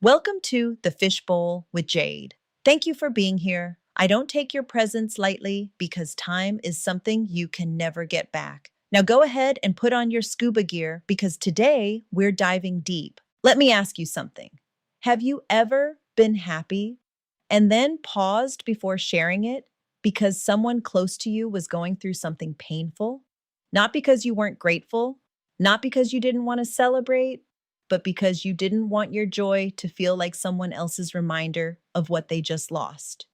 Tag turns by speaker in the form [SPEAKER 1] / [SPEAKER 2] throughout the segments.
[SPEAKER 1] Welcome to the Fishbowl with Jade. Thank you for being here. I don't take your presence lightly because time is something you can never get back. Now go ahead and put on your scuba gear because today we're diving deep. Let me ask you something. Have you ever been happy and then paused before sharing it because someone close to you was going through something painful? Not because you weren't grateful, not because you didn't want to celebrate, but because you didn't want your joy to feel like someone else's reminder of what they just lost.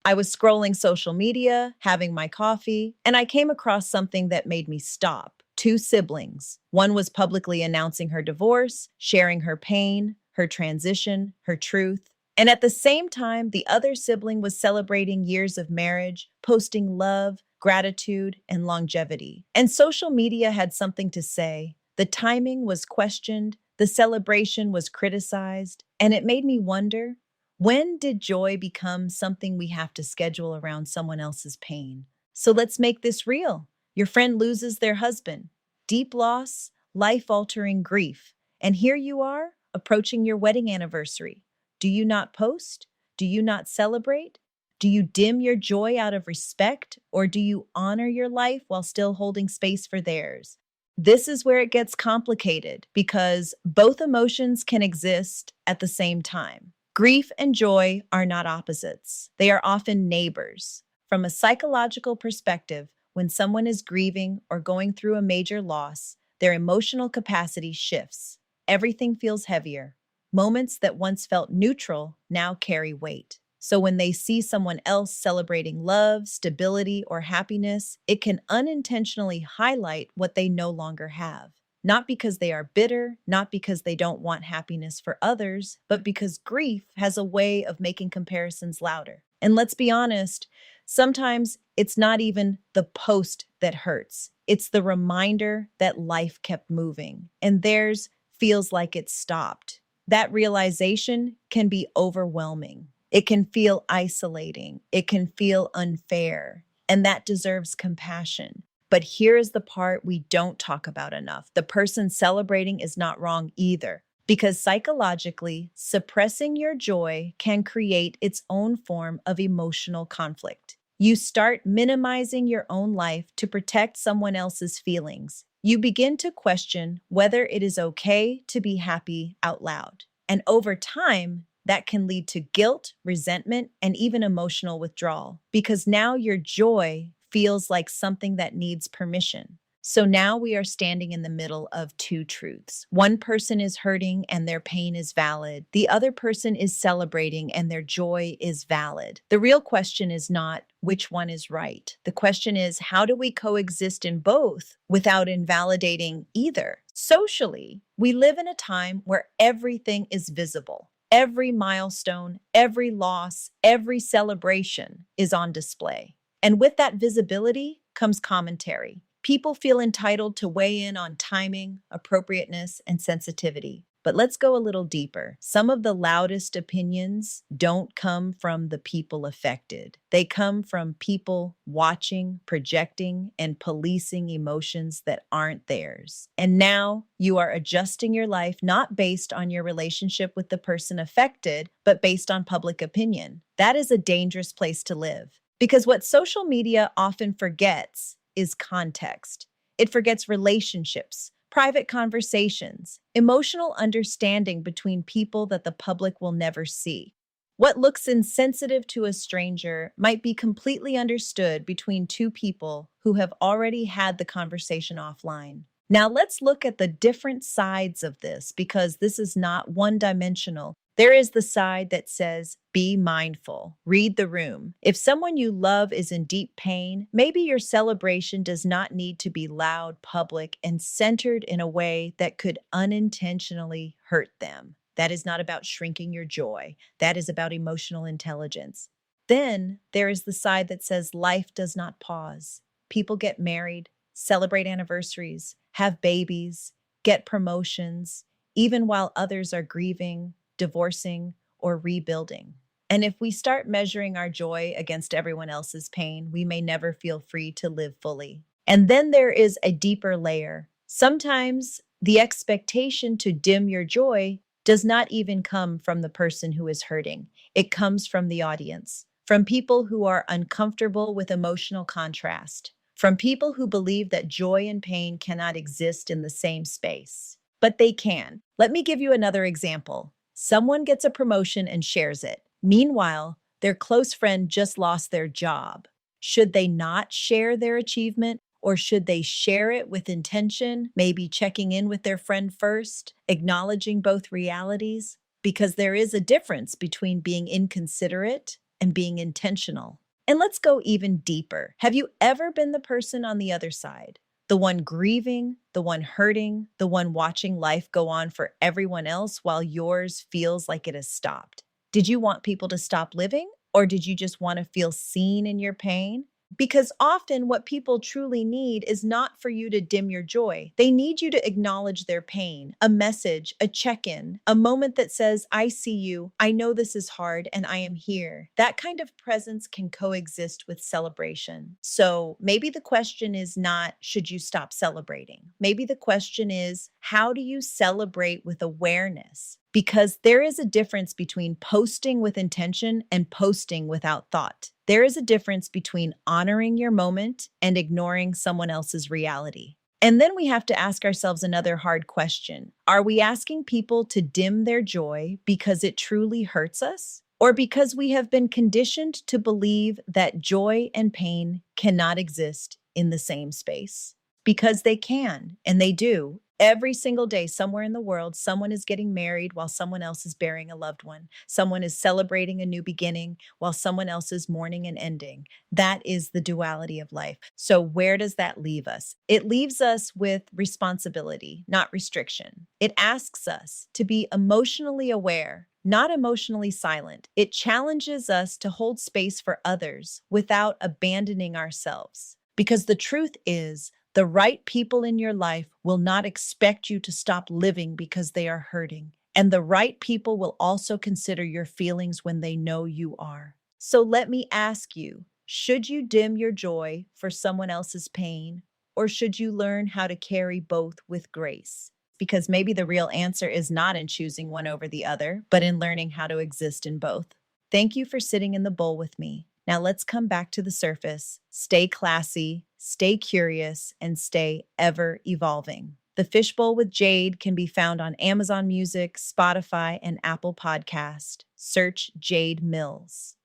[SPEAKER 1] I was scrolling social media, having my coffee, and I came across something that made me stop. Two siblings. One was publicly announcing her divorce, sharing her pain, her transition, her truth. And at the same time, the other sibling was celebrating years of marriage, posting love, gratitude, and longevity. And social media had something to say. The timing was questioned, the celebration was criticized, and it made me wonder, when did joy become something we have to schedule around someone else's pain? So let's make this real. Your friend loses their husband, deep loss, life altering grief. And here you are, approaching your wedding anniversary. Do you not post? Do you not celebrate? Do you dim your joy out of respect, or do you honor your life while still holding space for theirs? This is where it gets complicated because both emotions can exist at the same time. Grief and joy are not opposites, they are often neighbors. From a psychological perspective, when someone is grieving or going through a major loss, their emotional capacity shifts. Everything feels heavier. Moments that once felt neutral now carry weight. So when they see someone else celebrating love, stability, or happiness, it can unintentionally highlight what they no longer have. Not because they are bitter, not because they don't want happiness for others, but because grief has a way of making comparisons louder. And let's be honest, sometimes it's not even the post that hurts. It's the reminder that life kept moving and theirs feels like it stopped. That realization can be overwhelming. It can feel isolating. It can feel unfair. And that deserves compassion. But here is the part we don't talk about enough. The person celebrating is not wrong either, because psychologically, suppressing your joy can create its own form of emotional conflict. You start minimizing your own life to protect someone else's feelings. You begin to question whether it is okay to be happy out loud. And over time, that can lead to guilt, resentment, and even emotional withdrawal because now your joy feels like something that needs permission. So now we are standing in the middle of two truths. One person is hurting and their pain is valid. The other person is celebrating and their joy is valid. The real question is not which one is right. The question is, how do we coexist in both without invalidating either? Socially, we live in a time where everything is visible. Every milestone, every loss, every celebration is on display. And with that visibility comes commentary. People feel entitled to weigh in on timing, appropriateness, and sensitivity. But let's go a little deeper. Some of the loudest opinions don't come from the people affected. They come from people watching, projecting, and policing emotions that aren't theirs. And now you are adjusting your life not based on your relationship with the person affected, but based on public opinion. That is a dangerous place to live. Because what social media often forgets is context. It forgets relationships, private conversations, emotional understanding between people that the public will never see. What looks insensitive to a stranger might be completely understood between two people who have already had the conversation offline. Now let's look at the different sides of this because this is not one dimensional. There is the side that says, be mindful, read the room. If someone you love is in deep pain, maybe your celebration does not need to be loud, public, and centered in a way that could unintentionally hurt them. That is not about shrinking your joy. That is about emotional intelligence. Then there is the side that says life does not pause. People get married, celebrate anniversaries, have babies, get promotions, even while others are grieving, divorcing, or rebuilding. And if we start measuring our joy against everyone else's pain, we may never feel free to live fully. And then there is a deeper layer. Sometimes the expectation to dim your joy does not even come from the person who is hurting. It comes from the audience, from people who are uncomfortable with emotional contrast, from people who believe that joy and pain cannot exist in the same space. But they can. Let me give you another example. Someone gets a promotion and shares it. Meanwhile, their close friend just lost their job. Should they not share their achievement? Or should they share it with intention, maybe checking in with their friend first, acknowledging both realities? Because there is a difference between being inconsiderate and being intentional. And let's go even deeper. Have you ever been the person on the other side? The one grieving, the one hurting, the one watching life go on for everyone else while yours feels like it has stopped? Did you want people to stop living? Or did you just want to feel seen in your pain? Because often what people truly need is not for you to dim your joy. They need you to acknowledge their pain, a message, a check in, a moment that says, I see you, I know this is hard, and I am here. That kind of presence can coexist with celebration. So maybe the question is not, should you stop celebrating? Maybe the question is, how do you celebrate with awareness? Because there is a difference between posting with intention and posting without thought. There is a difference between honoring your moment and ignoring someone else's reality. And then we have to ask ourselves another hard question. Are we asking people to dim their joy because it truly hurts us? Or because we have been conditioned to believe that joy and pain cannot exist in the same space? Because they can, and they do. Every single day, somewhere in the world, someone is getting married while someone else is burying a loved one. Someone is celebrating a new beginning while someone else is mourning an ending. That is the duality of life. So, where does that leave us? It leaves us with responsibility, not restriction. It asks us to be emotionally aware, not emotionally silent. It challenges us to hold space for others without abandoning ourselves. Because the truth is, the right people in your life will not expect you to stop living because they are hurting. And the right people will also consider your feelings when they know you are. So let me ask you, should you dim your joy for someone else's pain, or should you learn how to carry both with grace? Because maybe the real answer is not in choosing one over the other, but in learning how to exist in both. Thank you for sitting in the bowl with me. Now let's come back to the surface. Stay classy, stay curious, and stay ever evolving. The Fishbowl with Jade can be found on Amazon Music, Spotify, and Apple Podcast. Search Jade Mills.